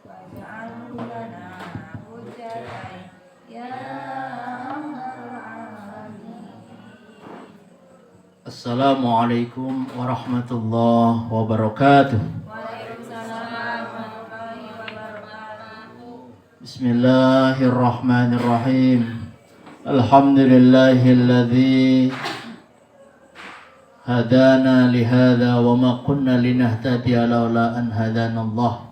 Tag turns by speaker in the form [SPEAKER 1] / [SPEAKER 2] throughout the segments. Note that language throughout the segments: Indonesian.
[SPEAKER 1] واجعله لنا حجة يا أرحم الراحمين.
[SPEAKER 2] Assalamualaikum warahmatullahi wabarakatuh.
[SPEAKER 1] Waalaikumsalam warahmatullahi wabarakatuh.
[SPEAKER 2] Bismillahirrahmanirrahim. Alhamdulillahilladzi hadana lihada wa ma kunna linahtadiya laula an hadanallah.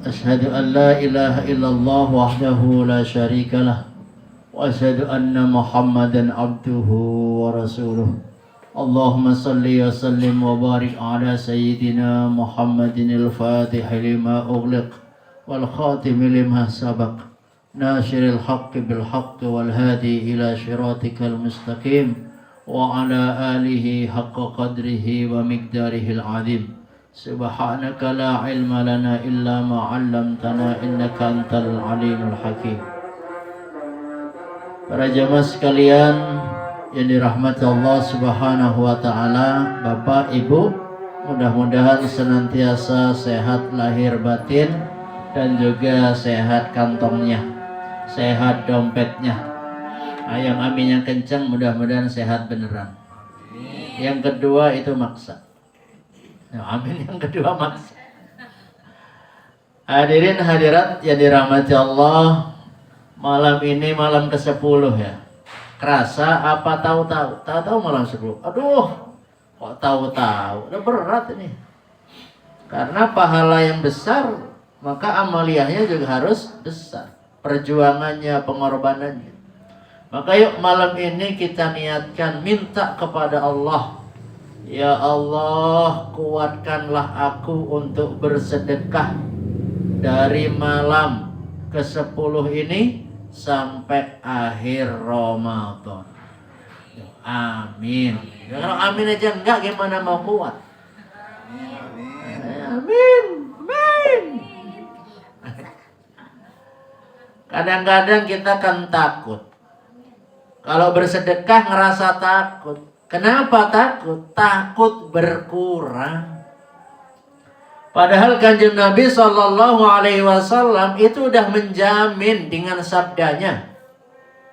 [SPEAKER 2] Ashhadu an la ilaha illallah wahdahu la syarika lah. Wa asyhadu anna Muhammadan abduhu wa rasuluh. Allahumma salli wa sallim wa barik ala sayyidina Muhammadin al-Fatih lima ughliq wal khatim lima sabaq nasiril haqqi bil haqqi wal hadi ila syiratikal mustaqim wa ala alihi haqqa qadrihi wa miqdarihil azim. Subhanaka la ilma lana illa ma 'allamtana innaka antal alimul hakim. Para jamaah sekalian yang dirahmati Allah Subhanahu wa taala, Bapak, Ibu, mudah-mudahan senantiasa sehat lahir batin dan juga sehat kantongnya, sehat dompetnya. Yang amin yang kencang, mudah-mudahan sehat beneran. Yang kedua itu maksa. Amin yang kedua maksa. Hadirin hadirat yang dirahmati Allah, malam ini malam ke-10 ya. Kerasa apa tahu-tahu? Tahu-tahu malam 10. Aduh, kok tahu-tahu? Udah berat ini. Karena pahala yang besar, maka amaliyahnya juga harus besar. Perjuangannya, pengorbanannya. Maka yuk malam ini kita niatkan minta kepada Allah. Ya Allah, kuatkanlah aku untuk bersedekah dari malam ke-10 ini sampai akhir Ramadan. Amin. Kalau amin aja enggak, gimana mau kuat? Amin. Amin. Kadang-kadang kita kan takut. Kalau bersedekah ngerasa takut. Kenapa takut? Takut berkurang. Padahal Kanjeng Nabi SAW itu udah menjamin dengan sabdanya.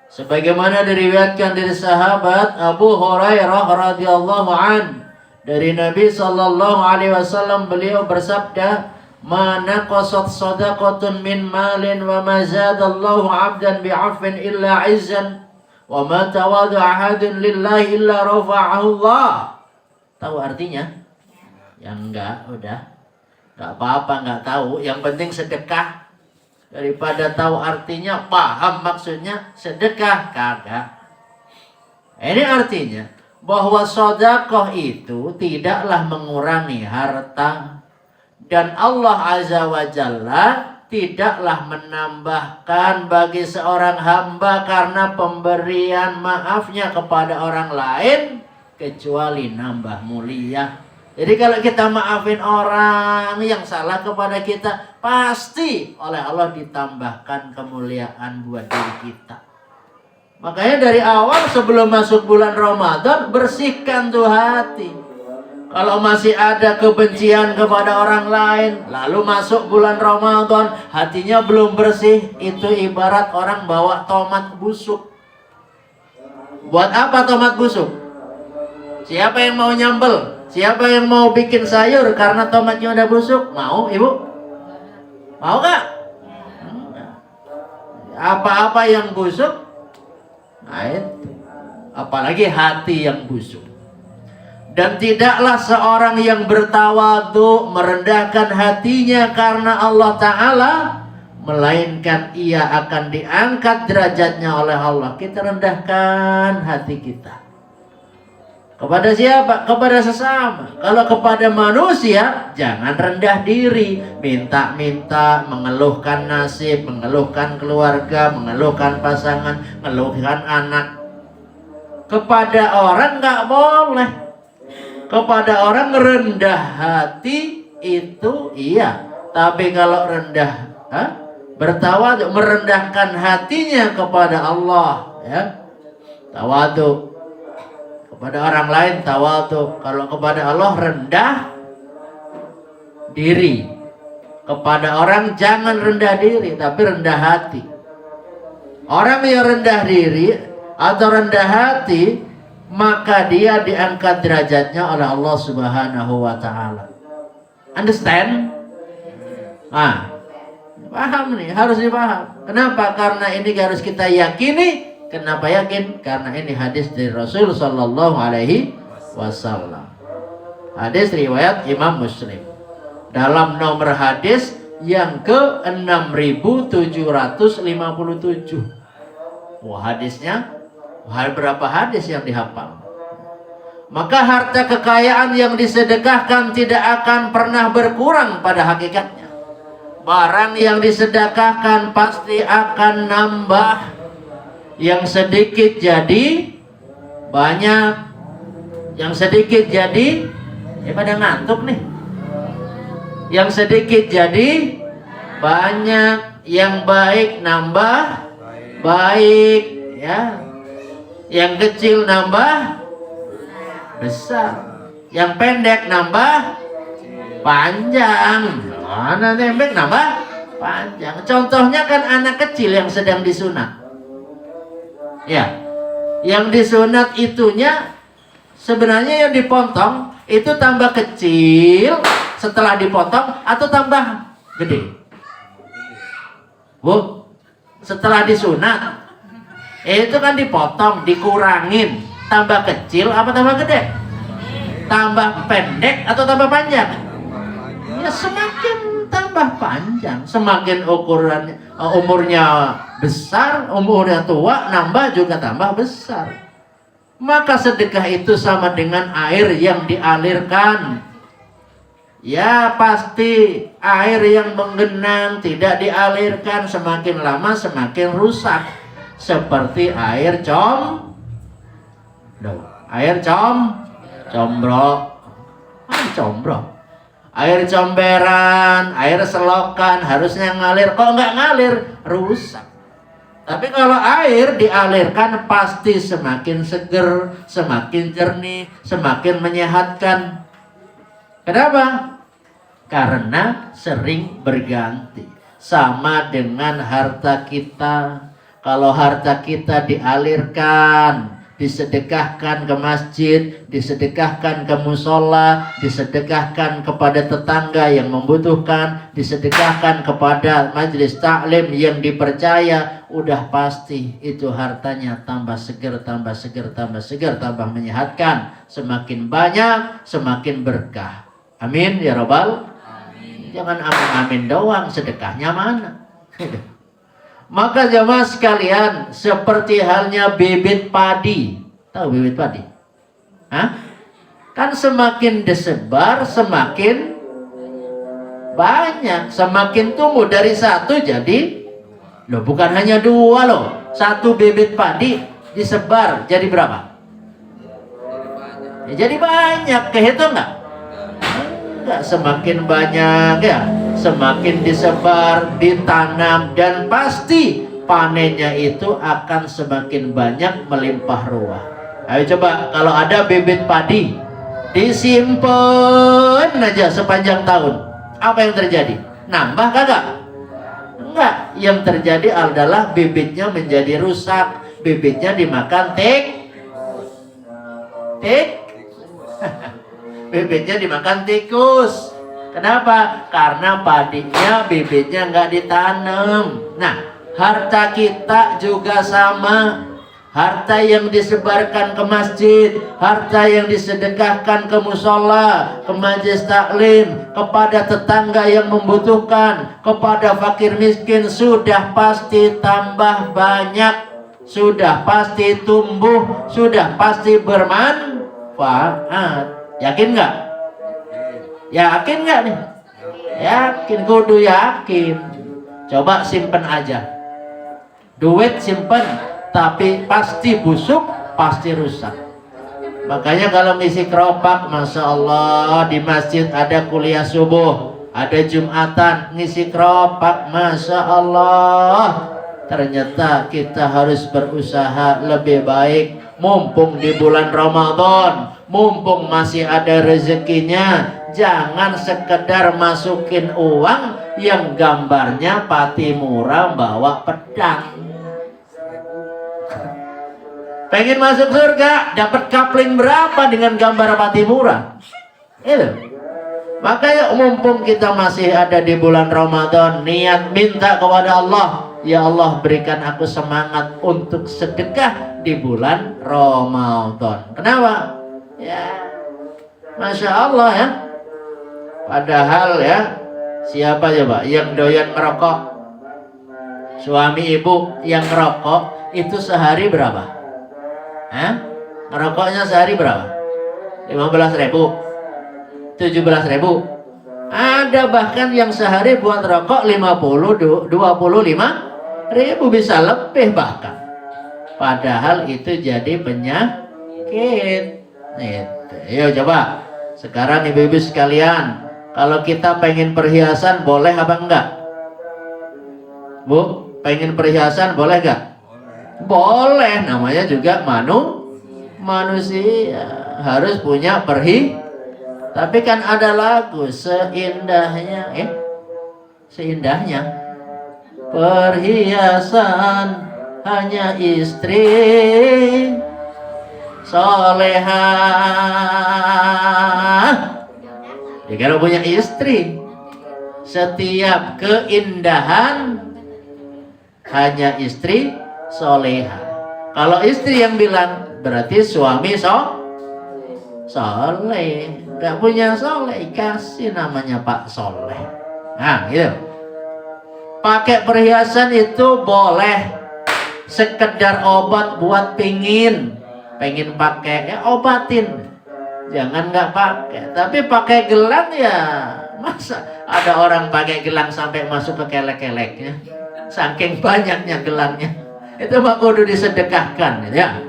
[SPEAKER 2] Sebagaimana diriwayatkan dari sahabat Abu Hurairah radhiyallahu an, dari Nabi SAW beliau bersabda, "Ma naqasat shadaqatun min malin wa ma zadallahu 'abdan bi'afwin illa 'izzan wa ma tawadu ahadun lillahi illa rafa'ahu Allah." Tahu artinya? Ya enggak, udah. Enggak apa-apa enggak tahu, yang penting sedekah. Daripada tahu artinya, paham maksudnya, sedekah kagak. Ini artinya bahwa sedekah itu tidaklah mengurangi harta, dan Allah Azza wa Jalla tidaklah menambahkan bagi seorang hamba karena pemberian maafnya kepada orang lain kecuali nambah mulia. Jadi kalau kita maafin orang yang salah kepada kita, pasti oleh Allah ditambahkan kemuliaan buat diri kita. Makanya dari awal sebelum masuk bulan Ramadan, bersihkan tuh hati. Kalau masih ada kebencian kepada orang lain, lalu masuk bulan Ramadan, hatinya belum bersih, itu ibarat orang bawa tomat busuk. Buat apa tomat busuk? Siapa yang mau nyambel? Siapa yang mau bikin sayur karena tomatnya udah busuk? Mau, Ibu? Mau gak? Apa-apa yang busuk, nah itu. Apalagi hati yang busuk. Dan tidaklah seorang yang bertawadhu merendahkan hatinya karena Allah Ta'ala, melainkan ia akan diangkat derajatnya oleh Allah. Kita rendahkan hati kita. Kepada siapa? Kepada sesama. Kalau kepada manusia, jangan rendah diri, minta-minta, mengeluhkan nasib, mengeluhkan keluarga, mengeluhkan pasangan, mengeluhkan anak. Kepada orang nggak boleh. Kepada orang rendah hati itu iya. Tapi kalau rendah, bertawadhu, merendahkan hatinya kepada Allah, ya, tawadhu. Kepada orang lain tawadhu, kalau kepada Allah rendah diri. Kepada orang jangan rendah diri, tapi rendah hati. Orang yang rendah diri atau rendah hati, maka dia diangkat derajatnya oleh Allah Subhanahu wa Ta'ala. Understand? Paham nih, harus dipaham. Kenapa? Karena ini harus kita yakini. Kenapa yakin? Karena ini hadis dari Rasul Sallallahu Alaihi Wasallam. Hadis riwayat Imam Muslim. Dalam nomor hadis yang ke 6757. Wah, hadisnya berapa hadis yang dihafal? Maka harta kekayaan yang disedekahkan tidak akan pernah berkurang pada hakikatnya. Barang yang disedekahkan pasti akan nambah. Yang sedikit jadi banyak, yang sedikit jadi pada ngantuk nih. Yang sedikit jadi banyak, yang baik nambah baik, ya. Yang kecil nambah besar, yang pendek nambah panjang. Anak pendek nambah panjang. Contohnya kan anak kecil yang sedang disunat. Ya, yang disunat itunya sebenarnya yang dipotong itu tambah kecil setelah dipotong atau tambah gede? Bu, setelah disunat itu kan dipotong, dikurangin, tambah kecil apa tambah gede? Tambah pendek atau tambah panjang? Ya semakin tambah panjang, semakin umurnya besar, umurnya tua, nambah juga tambah besar. Maka sedekah itu sama dengan air yang dialirkan. Ya pasti air yang menggenang tidak dialirkan, semakin lama semakin rusak. Seperti air combrok, air comberan, air selokan harusnya ngalir, kok nggak ngalir, rusak. Tapi kalau air dialirkan pasti semakin seger, semakin jernih, semakin menyehatkan. Kenapa? Karena sering berganti. Sama dengan harta kita. Kalau harta kita dialirkan, disedekahkan ke masjid, disedekahkan ke musola, disedekahkan kepada tetangga yang membutuhkan, disedekahkan kepada majelis taklim yang dipercaya, udah pasti itu hartanya tambah seger, tambah seger, tambah seger, tambah menyehatkan. Semakin banyak, semakin berkah. Amin ya Rabbal. Jangan amin-amin doang, sedekahnya mana? Maka jemaah sekalian, seperti halnya bibit padi. Tahu bibit padi? Kan semakin disebar semakin banyak, semakin tumbuh. Dari satu jadi bukan hanya dua loh. Satu bibit padi disebar jadi berapa? Jadi banyak. Kehitung nggak? Enggak, semakin banyak ya, semakin disebar, ditanam, dan pasti panennya itu akan semakin banyak, melimpah ruah. Ayo coba kalau ada bibit padi disimpan aja sepanjang tahun, apa yang terjadi? Nambah kagak? Enggak, yang terjadi adalah bibitnya menjadi rusak, bibitnya dimakan bibitnya dimakan tikus. Kenapa? Karena padinya, bibitnya nggak ditanam. Nah, harta kita juga sama. Harta yang disebarkan ke masjid, harta yang disedekahkan ke musola, ke majelis taklim, kepada tetangga yang membutuhkan, kepada fakir miskin, sudah pasti tambah banyak, sudah pasti tumbuh, sudah pasti bermanfaat. Yakin nggak? Yakin nggak nih? Yakin, kudu yakin. Coba simpen aja. Duit simpen, tapi pasti busuk, pasti rusak. Makanya kalau ngisi keropak, Masya Allah, di masjid ada kuliah subuh, ada Jumatan, ngisi keropak, Masya Allah. Ternyata kita harus berusaha lebih baik. Mumpung di bulan Ramadan, mumpung masih ada rezekinya, jangan sekedar masukin uang yang gambarnya Patimura bawa pedang. Pengen masuk surga, dapat kapling berapa dengan gambar Patimura? Itu. Makanya mumpung kita masih ada di bulan Ramadan, niat minta kepada Allah, ya Allah berikan aku semangat untuk sedekah di bulan Ramadan. Kenapa? Ya, Masya Allah ya. Padahal ya, siapa coba yang doyan merokok? Suami ibu yang ngerokok itu sehari berapa? Ngerokoknya sehari berapa? 15.000, 17.000. Ada bahkan yang sehari buat rokok 25.000 bisa lebih bahkan. Padahal itu jadi penyakit. Ayo coba sekarang ibu-ibu sekalian, kalau kita pengen perhiasan boleh apa enggak? Bu, pengen perhiasan boleh enggak? Boleh, namanya juga manusia harus punya tapi kan ada lagu seindahnya seindahnya perhiasan hanya istri solehah. Ya, kalau punya istri, setiap keindahan hanya istri solehah. Kalau istri yang bilang, berarti suami soleh. Gak punya soleh, kasih namanya Pak Soleh. Nah gitu. Pakai perhiasan itu boleh, sekedar obat buat pengen pakai, ya obatin. Jangan nggak pakai. Tapi pakai gelang ya, masa ada orang pakai gelang sampai masuk ke kelek-keleknya, saking banyaknya gelangnya. Itu mah kudu disedekahkan ya.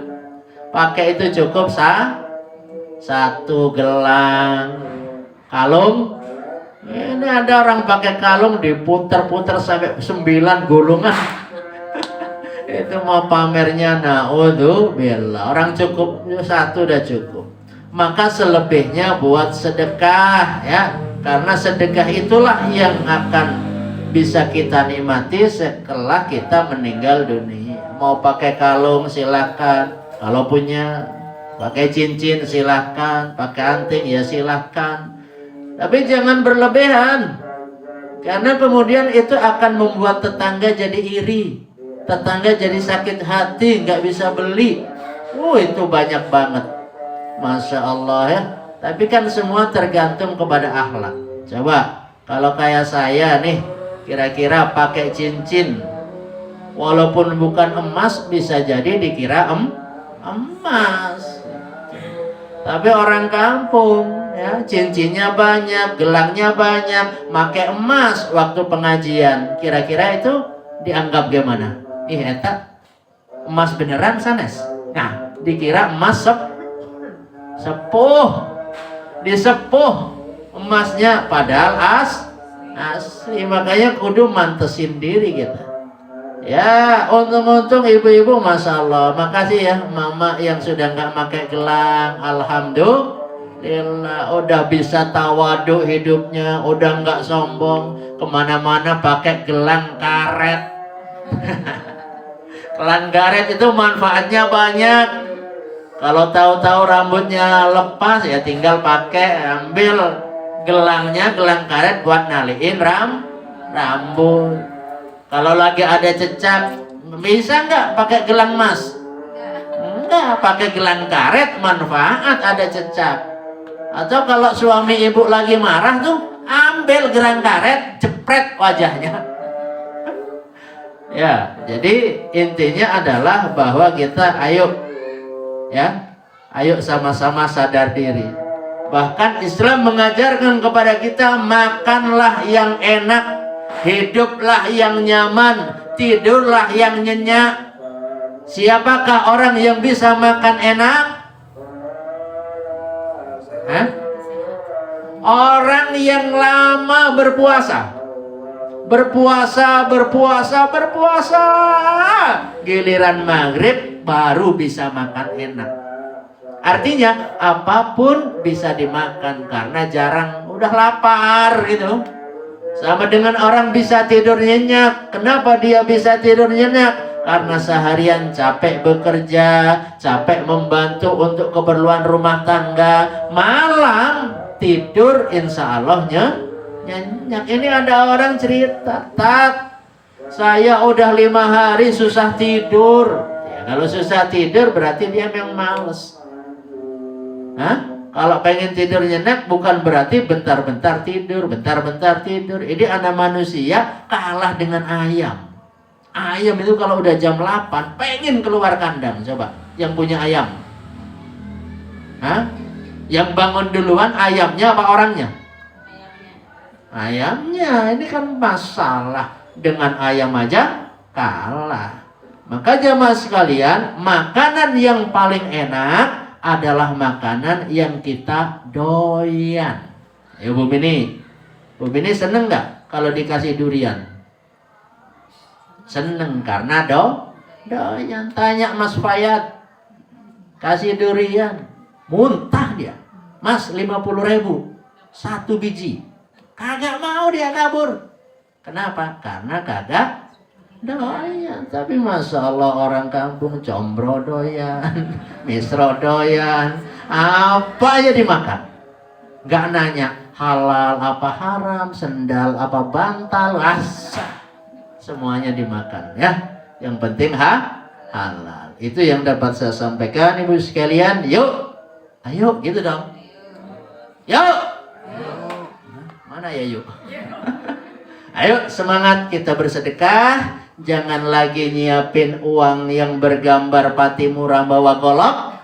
[SPEAKER 2] Pakai itu cukup satu gelang. Kalung, ini ada orang pakai kalung diputer-puter sampai 9 gulungan. Itu mau pamernya, naudzubillah. Orang cukup satu udah cukup. Maka selebihnya buat sedekah ya, karena sedekah itulah yang akan bisa kita nikmati setelah kita meninggal dunia. Mau pakai kalung silahkan, kalau punya. Pakai cincin silahkan, pakai anting ya silahkan. Tapi jangan berlebihan, karena kemudian itu akan membuat tetangga jadi iri, tetangga jadi sakit hati, nggak bisa beli. Itu banyak banget, Masya Allah ya. Tapi kan semua tergantung kepada akhlak. Coba kalau kayak saya nih, kira-kira pakai cincin, walaupun bukan emas bisa jadi dikira emas. Tapi orang kampung ya, cincinnya banyak, gelangnya banyak, pakai emas waktu pengajian. Kira-kira itu dianggap gimana? Eta emas beneran sanes. Nah, dikira emas sepuh. Disepuh emasnya padahal asli. Makanya kudu mantesin diri kita. Ya, untung-untung ibu-ibu, Masya Allah. Makasih ya mama yang sudah nggak pakai gelang. Alhamdulillah, udah bisa tawadu hidupnya, udah nggak sombong, kemana-mana pakai gelang karet. Gelang karet itu manfaatnya banyak. Kalau tahu-tahu rambutnya lepas ya tinggal pakai, ambil gelangnya, gelang karet buat naliin rambut. Kalau lagi ada cecak, bisa nggak pakai gelang emas? Enggak, pakai gelang karet, manfaat ada cecak. Atau kalau suami ibu lagi marah tuh, ambil gelang karet, jepret wajahnya. Ya, jadi intinya adalah bahwa kita ayo sama-sama sadar diri. Bahkan Islam mengajarkan kepada kita, makanlah yang enak, hiduplah yang nyaman, tidurlah yang nyenyak. Siapakah orang yang bisa makan enak? Orang yang lama berpuasa. Giliran maghrib baru bisa makan enak. Artinya apapun bisa dimakan karena jarang udah lapar gitu. Sama dengan orang bisa tidur nyenyak. Kenapa dia bisa tidur nyenyak? Karena seharian capek bekerja, capek membantu untuk keperluan rumah tangga. Malam tidur insya Allah nyenyak. Ini ada orang cerita, "Tak, saya udah 5 hari susah tidur." Ya, kalau susah tidur berarti dia memang males. Hah? Kalau pengen tidur nyenyak bukan berarti bentar-bentar tidur, bentar-bentar tidur. Ini anak manusia kalah dengan ayam. Ayam itu kalau udah jam 8 pengen keluar kandang. Coba yang punya ayam. Hah? Yang bangun duluan ayamnya apa orangnya? Ayamnya. Ini kan masalah. Dengan ayam aja kalah. Maka jamaah sekalian, makanan yang paling enak adalah makanan yang kita doyan. Ya Bu Mini seneng nggak kalau dikasih durian? Seneng karena doyan. Tanya Mas Fayat, kasih durian, muntah dia. Mas 50.000 1 biji. Kagak mau dia kabur. Kenapa? Karena kagak doyan. Tapi Masya Allah orang kampung combro doyan, misro doyan, apa aja dimakan. Gak nanya halal apa haram, sendal apa bantal, semuanya dimakan ya. Yang penting halal. Itu yang dapat saya sampaikan Ibu sekalian. Yuk, ayo gitu dong. Yuk. Mana ya yuk? Ayo semangat kita bersedekah. Jangan lagi nyiapin uang yang bergambar pati murah bawa golok,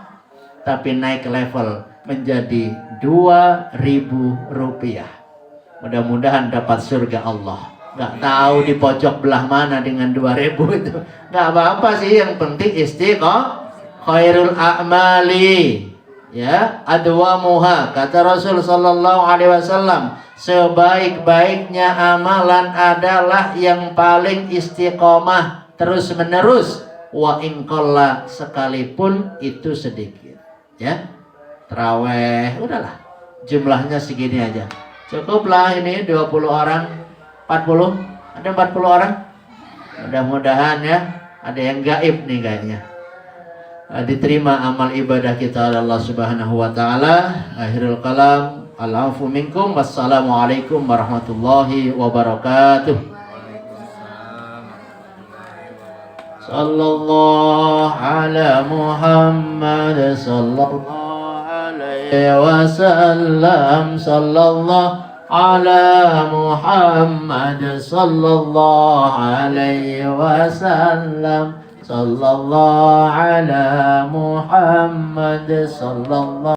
[SPEAKER 2] tapi naik level menjadi 2.000 rupiah. Mudah-mudahan dapat surga Allah. Gak tahu di pojok belah mana dengan 2.000 itu. Gak apa-apa sih, yang penting istiqomah. Khairul a'mali ya adwamuha, kata Rasul sallallahu alaihi wasallam, sebaik-baiknya amalan adalah yang paling istiqomah terus menerus, wa inqalla, sekalipun itu sedikit ya. Taraweh udahlah jumlahnya segini aja, cukuplah. Ini 20 orang, 40, ada 40 orang. Mudah-mudahan ya, ada yang gaib nih kayaknya. Diterima amal ibadah kita oleh Allah Subhanahu wa taala. Akhirul kalam, al-afu minkum, wassalamualaikum warahmatullahi wabarakatuh. Sallallahu ala Muhammad sallallahu alaihi wasallam, sallallahu ala Muhammad sallallahu alaihi wasallam, sallallahu ala Muhammad sallallahu